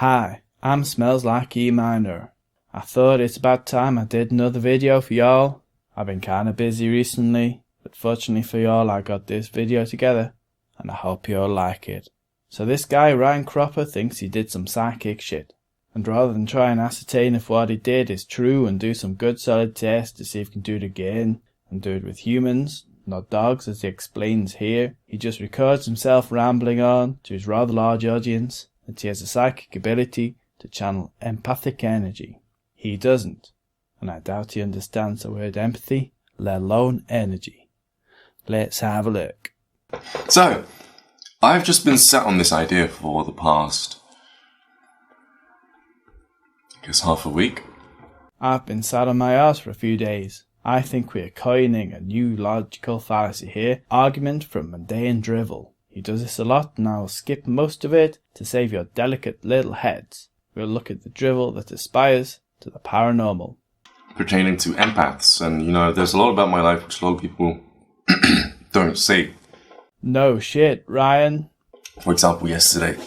Hi, I'm Smells Like E Minor. I thought it's about time I did another video for y'all. I've been kinda busy recently, but fortunately for y'all I got this video together, and I hope y'all like it. So this guy Ryan Cropper thinks he did some psychic shit, and rather than try and ascertain if what he did is true and do some good solid tests to see if he can do it again, and do it with humans, not dogs as he explains here, he just records himself rambling on to his rather large audience that he has a psychic ability to channel empathic energy. He doesn't, and I doubt he understands the word empathy, let alone energy. Let's have a look. So, I've just been sat on this idea for the past, I guess, half a week. I've been sat on my arse for a few days. I think we are coining a new logical fallacy here, argument from mundane drivel. He does this a lot and I'll skip most of it to save your delicate little heads. We'll look at the drivel that aspires to the paranormal. Pertaining to empaths, and there's a lot about my life which a lot of people don't see. No shit, Ryan. For example, yesterday,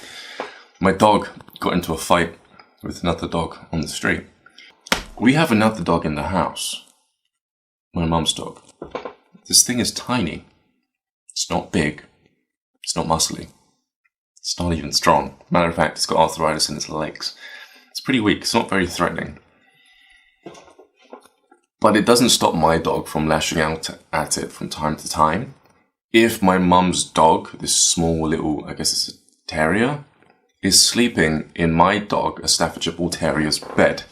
my dog got into a fight with another dog on the street. We have another dog in the house. My mum's dog. This thing is tiny. It's not big. It's not muscly. It's not even strong. Matter of fact, it's got arthritis in its legs. It's pretty weak. It's not very threatening. But it doesn't stop my dog from lashing out at it from time to time. If my mum's dog, this small little, I guess it's a terrier, is sleeping in my dog, a Staffordshire Bull Terrier's bed.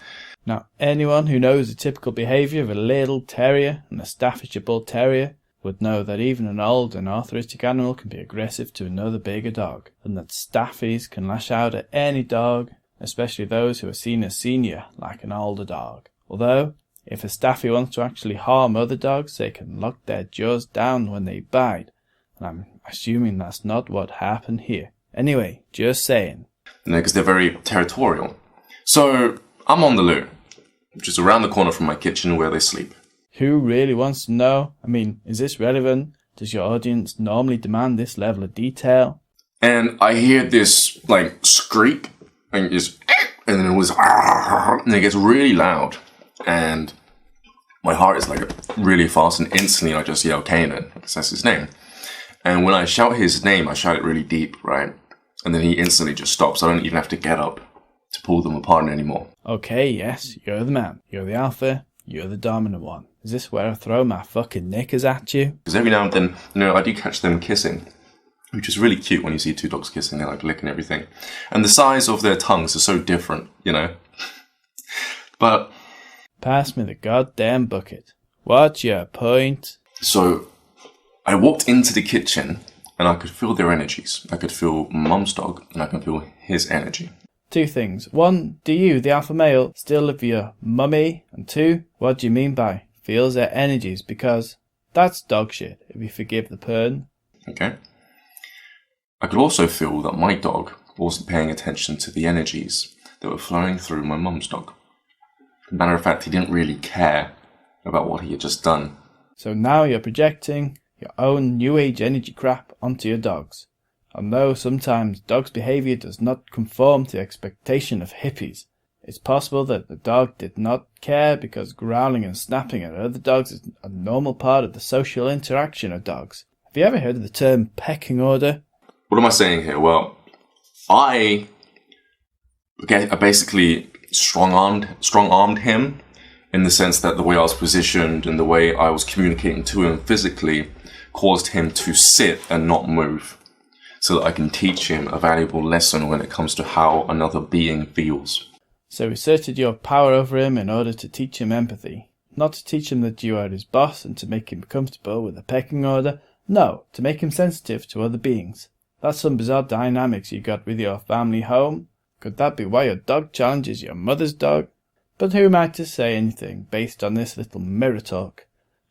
Now, anyone who knows the typical behaviour of a little terrier and a Staffordshire Bull Terrier would know that even an old and arthritic animal can be aggressive to another bigger dog, and that staffies can lash out at any dog, especially those who are seen as senior, like an older dog. Although, if a staffy wants to actually harm other dogs, they can lock their jaws down when they bite, and I'm assuming that's not what happened here. Anyway, just saying. Because they're very territorial. So, I'm on the loo, which is around the corner from my kitchen where they sleep. Who really wants to know? I mean, is this relevant? Does your audience normally demand this level of detail? And I hear this, squeak, and then it was, and it gets really loud. And my heart is, really fast, and instantly I just yell Kanan, because that's his name. And when I shout his name, I shout it really deep, right? And then he instantly just stops. I don't even have to get up to pull them apart anymore. Okay, yes, you're the man. You're the alpha. You're the dominant one. Is this where I throw my fucking knickers at you? Because every now and then, I do catch them kissing, which is really cute when you see two dogs kissing. They're licking everything. And the size of their tongues are so different, But pass me the goddamn bucket. What's your point? So, I walked into the kitchen and I could feel their energies. I could feel Mum's dog and I can feel his energy. Two things. One, do you, the alpha male, still live with your mummy? And two, what do you mean by feels their energies? Because that's dog shit, if you forgive the pun. Okay. I could also feel that my dog wasn't paying attention to the energies that were flowing through my mum's dog. Matter of fact, he didn't really care about what he had just done. So now you're projecting your own new age energy crap onto your dogs. And though sometimes dogs' behaviour does not conform to the expectation of hippies, it's possible that the dog did not care because growling and snapping at other dogs is a normal part of the social interaction of dogs. Have you ever heard of the term pecking order? What am I saying here? Well, I basically strong-armed him in the sense that the way I was positioned and the way I was communicating to him physically caused him to sit and not move, so that I can teach him a valuable lesson when it comes to how another being feels. So asserted your power over him in order to teach him empathy. Not to teach him that you are his boss and to make him comfortable with the pecking order. No, to make him sensitive to other beings. That's some bizarre dynamics you got with your family home. Could that be why your dog challenges your mother's dog? But who am I to say anything based on this little mirror talk?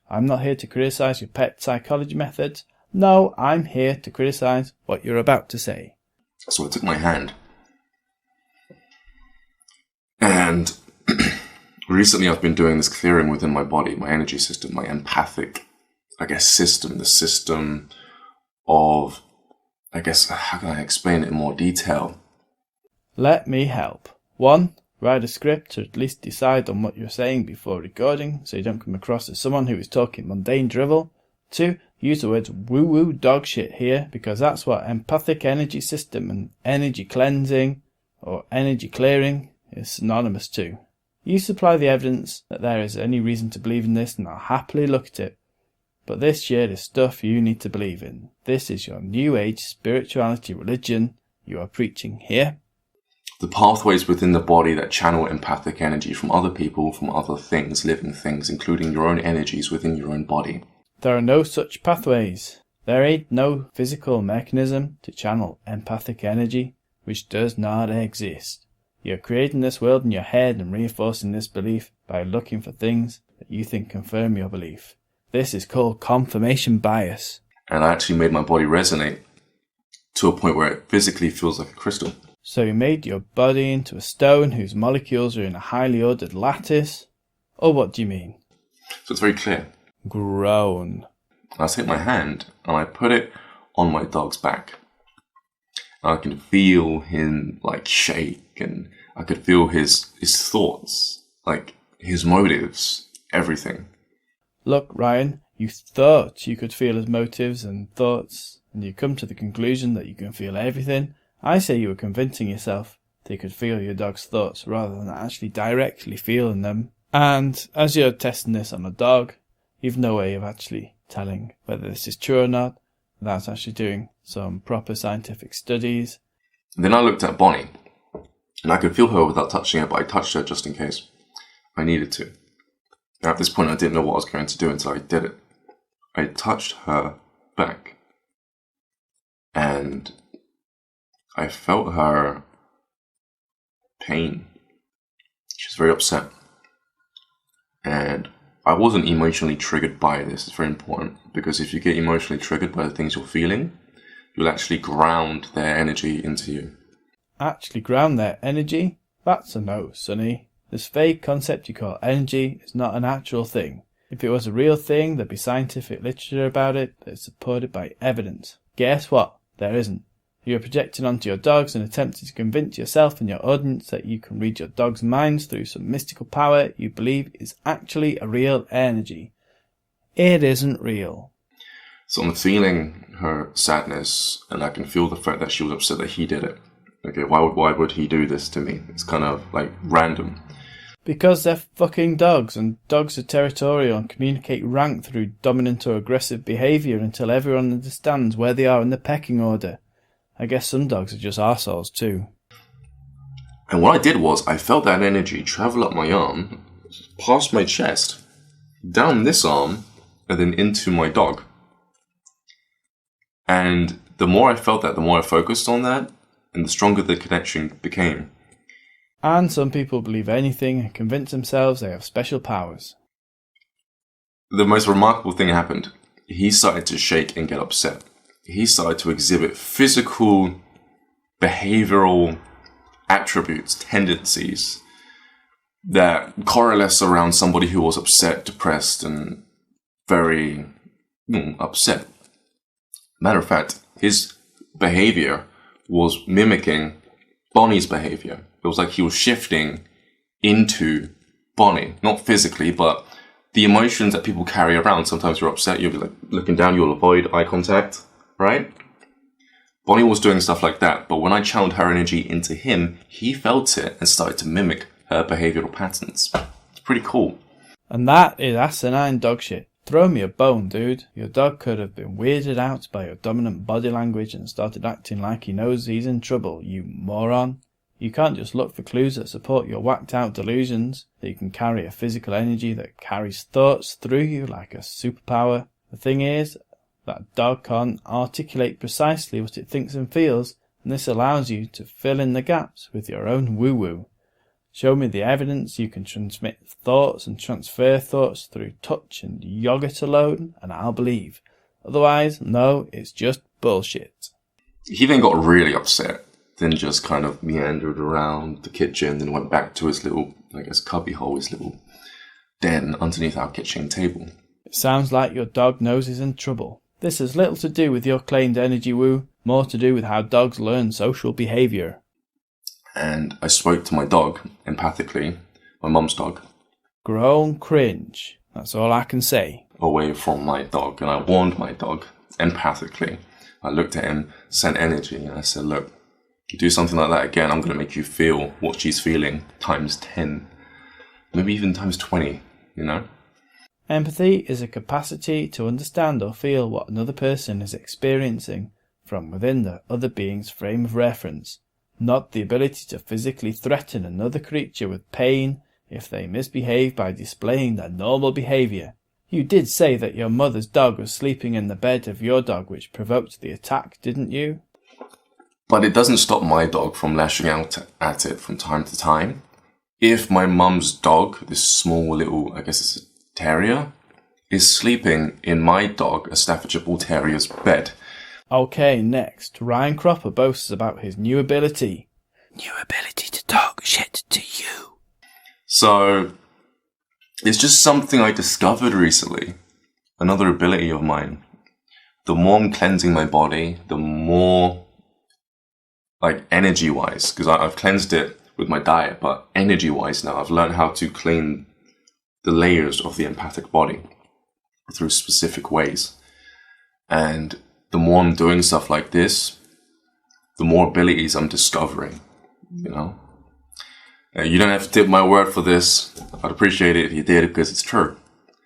I'm not here to criticise your pet psychology methods. No, I'm here to criticise what you're about to say. So I took my hand. And recently I've been doing this clearing within my body, my energy system, my empathic, system, the system of, how can I explain it in more detail? Let me help. 1. Write a script to at least decide on what you're saying before recording, so you don't come across as someone who is talking mundane drivel. 2. Use the words woo-woo dog shit here, because that's what empathic energy system and energy cleansing, or energy clearing, is synonymous to. You supply the evidence that there is any reason to believe in this, and I'll happily look at it. But this shit is stuff you need to believe in. This is your new age spirituality religion you are preaching here. The pathways within the body that channel empathic energy from other people, from other things, living things, including your own energies within your own body. There are no such pathways. There ain't no physical mechanism to channel empathic energy, which does not exist. You're creating this world in your head and reinforcing this belief by looking for things that you think confirm your belief. This is called confirmation bias. And I actually made my body resonate to a point where it physically feels like a crystal. So you made your body into a stone whose molecules are in a highly ordered lattice? Or what do you mean? So it's very clear. Grown. I take my hand and I put it on my dog's back. I can feel him like shake, and I could feel his thoughts, like his motives, everything. Look, Ryan, you thought you could feel his motives and thoughts, and you come to the conclusion that you can feel everything. I say you were convincing yourself that you could feel your dog's thoughts rather than actually directly feeling them. And as you're testing this on a dog, you've no way of actually telling whether this is true or not without actually doing some proper scientific studies. Then I looked at Bonnie, and I could feel her without touching her, but I touched her just in case I needed to. At this point, I didn't know what I was going to do until I did it. I touched her back, and I felt her pain. She was very upset. And I wasn't emotionally triggered by this. It's very important, because if you get emotionally triggered by the things you're feeling, you'll actually ground their energy into you. Actually ground their energy? That's a no, Sonny. This vague concept you call energy is not an actual thing. If it was a real thing, there'd be scientific literature about it that's supported by evidence. Guess what? There isn't. You're projecting onto your dogs and attempting to convince yourself and your audience that you can read your dog's minds through some mystical power you believe is actually a real energy. It isn't real. So I'm feeling her sadness, and I can feel the fact that she was upset that he did it. Okay, why would he do this to me? It's kind of like random. Because they're fucking dogs, and dogs are territorial and communicate rank through dominant or aggressive behaviour until everyone understands where they are in the pecking order. I guess some dogs are just arseholes too. And what I did was, I felt that energy travel up my arm, past my chest, down this arm, and then into my dog. And the more I felt that, the more I focused on that, and the stronger the connection became. And some people believe anything and convince themselves they have special powers. The most remarkable thing happened. He started to shake and get upset. He started to exhibit physical, behavioral attributes, tendencies that coalesce around somebody who was upset, depressed, and very upset. Matter of fact, his behavior was mimicking Bonnie's behavior. It was like he was shifting into Bonnie, not physically, but the emotions that people carry around. Sometimes you're upset, you'll be like looking down, you'll avoid eye contact, right? Bonnie was doing stuff like that, but when I channeled her energy into him, he felt it and started to mimic her behavioral patterns. It's pretty cool. And that is asinine dog shit. Throw me a bone, dude. Your dog could have been weirded out by your dominant body language and started acting like he knows he's in trouble, you moron. You can't just look for clues that support your whacked out delusions, that you can carry a physical energy that carries thoughts through you like a superpower. The thing is, that dog can't articulate precisely what it thinks and feels, and this allows you to fill in the gaps with your own woo-woo. Show me the evidence you can transmit thoughts and transfer thoughts through touch and yogurt alone, and I'll believe. Otherwise, no, it's just bullshit. He then got really upset, then just kind of meandered around the kitchen, then went back to his little, cubby hole, his little den underneath our kitchen table. It sounds like your dog knows he's in trouble. This has little to do with your claimed energy woo, more to do with how dogs learn social behaviour. and I spoke to my dog empathically, my mum's dog. Grown cringe. That's all I can say. Away from my dog, and I warned my dog empathically. I looked at him, sent energy, and I said, look, you do something like that again, I'm going to make you feel what she's feeling times 10, maybe even times 20, you know? Empathy is a capacity to understand or feel what another person is experiencing from within the other being's frame of reference, not the ability to physically threaten another creature with pain if they misbehave by displaying their normal behaviour. You did say that your mother's dog was sleeping in the bed of your dog, which provoked the attack, didn't you? But it doesn't stop my dog from lashing out at it from time to time. If my mum's dog, this small little, I guess it's a terrier, is sleeping in my dog, a Staffordshire Bull Terrier's bed. Okay, next. Ryan Cropper boasts about his new ability. New ability to talk shit to you. So, it's just something I discovered recently. Another ability of mine. The more I'm cleansing my body, the more, like, energy-wise, because I've cleansed it with my diet, but energy-wise now, I've learned how to clean the layers of the empathic body through specific ways. And the more I'm doing stuff like this, the more abilities I'm discovering, you know? You don't have to take my word for this. I'd appreciate it if you did, because it's true.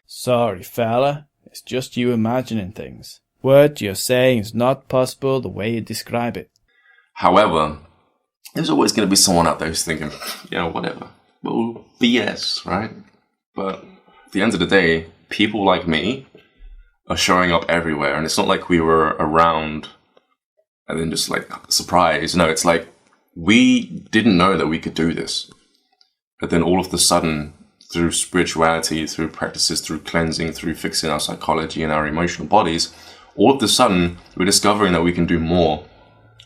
Sorry, fella. It's just you imagining things. What you're saying is not possible the way you describe it. However, there's always going to be someone out there who's thinking, you know, whatever. Well, BS, right? But at the end of the day, people like me are showing up everywhere. And it's not like we were around and then just like surprised. No, it's like we didn't know that we could do this. But then all of a sudden, through spirituality, through practices, through cleansing, through fixing our psychology and our emotional bodies, all of a sudden, we're discovering that we can do more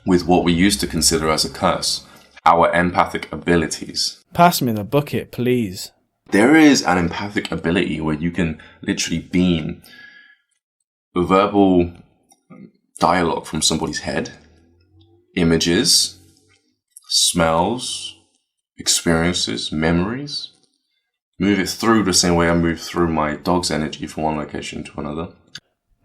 with what we used to consider as a curse, our empathic abilities. Pass me the bucket, please. There is an empathic ability where you can literally beam verbal dialogue from somebody's head, images, smells, experiences, memories, move it through the same way I move through my dog's energy from one location to another.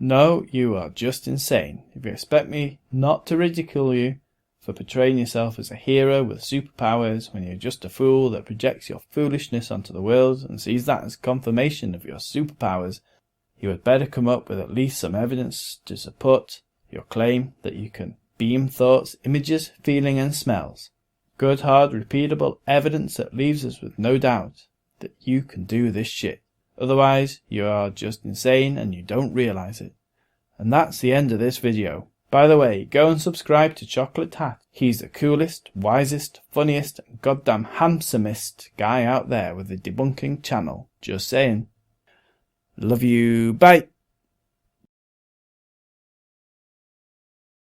No, you are just insane. If you expect me not to ridicule you for portraying yourself as a hero with superpowers when you're just a fool that projects your foolishness onto the world and sees that as confirmation of your superpowers, you had better come up with at least some evidence to support your claim that you can beam thoughts, images, feeling and smells. Good, hard, repeatable evidence that leaves us with no doubt that you can do this shit. Otherwise, you are just insane and you don't realise it. And that's the end of this video. By the way, go and subscribe to Chocolate Hat. He's the coolest, wisest, funniest, and goddamn handsomest guy out there with the Debunking channel. Just saying. Love you. Bye.